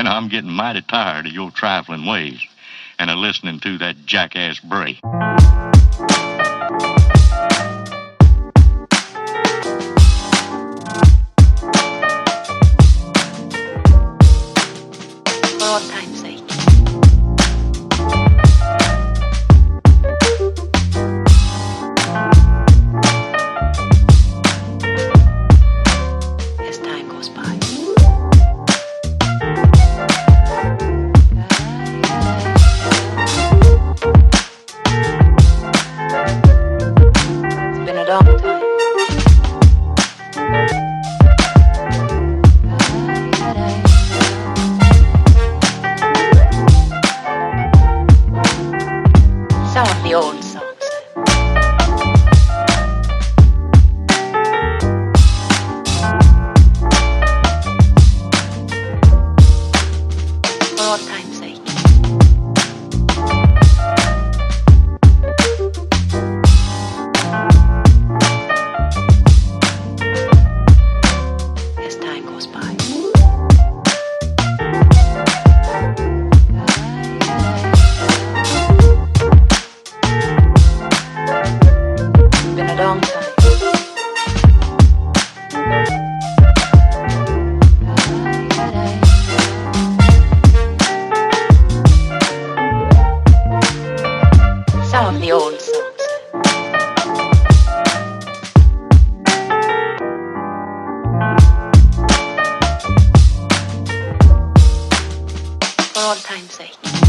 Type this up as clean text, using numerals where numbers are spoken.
and I'm getting mighty tired of your trifling ways and of listening to that jackass Bray. For all time's sake. As time goes by. It's been a long time. Some of the old songs. For all time's sake. As time goes by. It's been a long time. Some of the old songs. For all time's sake.